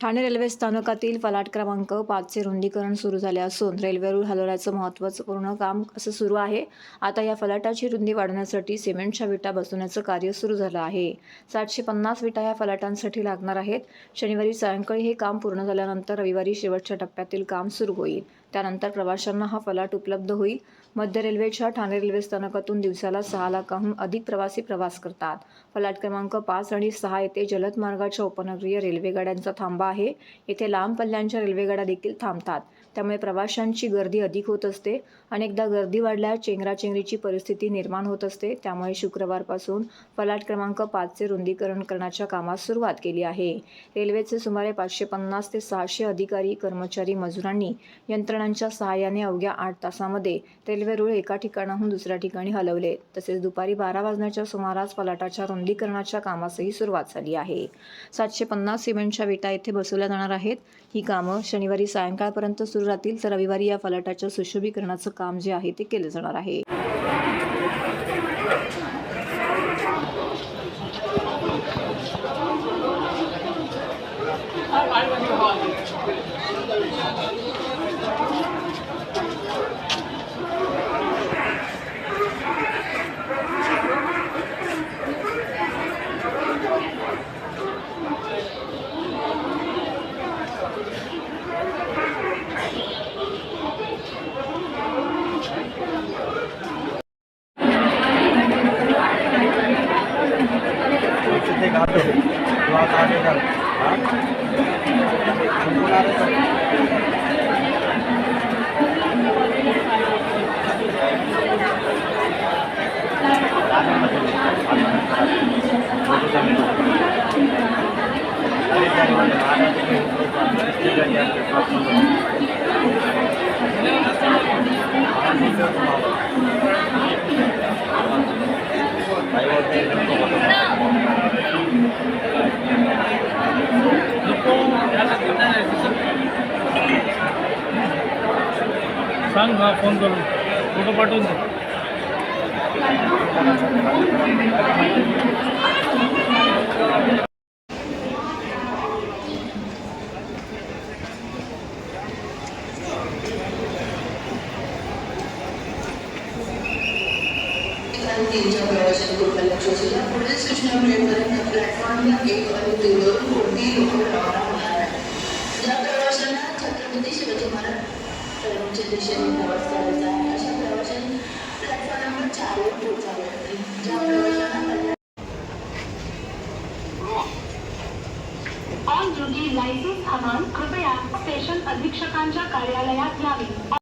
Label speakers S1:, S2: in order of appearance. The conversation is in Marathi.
S1: ठाणे रेल्वे स्थानकातील फलाट क्रमांक 5चे रुंदीकरण सुरू झाले असून रेल्वे रूळ हलवण्याचं महत्त्वपूर्ण काम असं सुरू आहे. आता या फलाटाची रुंदी वाढवण्यासाठी सिमेंटच्या विटा बसवण्याचं कार्य सुरू झालं आहे. 750 विटा या फलाटांसाठी लागणार आहेत. शनिवारी सायंकाळी हे काम पूर्ण झाल्यानंतर रविवारी शेवटच्या टप्प्यातील काम सुरू होईल. त्यानंतर प्रवाशांना हा फलाट उपलब्ध होईल. मध्य रेल्वेच्या ठाणे रेल्वे स्थानकातून दिवसाला 6 लाखांहून अधिक प्रवासी प्रवास करतात. फलाट क्रमांक 5 आणि 6 येथे जलद मार्गाच्या उपनगरीय रेल्वे गाड्यांचा थांबा आहे. येथे लांब पल्ल्यांच्या रेल्वेगाड्या देखील थांबतात. त्यामुळे प्रवाशांची गर्दी अधिक होत असते. अनेकदा गर्दी वाढल्यास चेंगराचेंगरीची परिस्थिती निर्माण होत असते. त्यामुळे शुक्रवारपासून फलाट क्रमांक 5चे रुंदीकरण करण्याच्या कामास सुरुवात केली आहे. रेल्वेचे सुमारे 550 ते 600 अधिकारी, कर्मचारी, मजुरांनी यंत्रणांच्या सहाय्याने अवघ्या 8 तासामध्ये रेल्वे रूळ एका ठिकाणाहून दुसऱ्या ठिकाणी हलवले. तसेच दुपारी 12 वाजण्याच्या सुमारास फलाटाच्या रुंदीकरणाच्या कामासही सुरुवात झाली आहे. 750 सिमेंटच्या विटा येथे बसवल्या जाणार आहेत. ही कामं शनिवारी सायंकाळपर्यंत सुरू राहतील, तर रविवारी या फलाटाच्या सुशोभीकरणाचं काम जे आहे ते केलं जाणार आहे.
S2: सांग ना, फोन करून फोटो पाठवून दे.
S3: पुढील सूचना मिळेपर्यंत प्लॅटफॉर्मला 1 आणि 3 वरून कोणतीही लोक रवाना होणार नाही. ज्या प्रवाशांना छत्रपती शिवाजी महाराज टर्मिनलच्या दिशेने प्रवास करायचा आहे अशा प्रवाशांनी प्लॅटफॉर्म नंबर 4 वर पोहोचावे लागते. ज्या प्रवाशांना
S4: ऑन ड्युटी लायसेन्स हवाल कृपया स्टेशन अधीक्षकांच्या कार्यालयात यावे.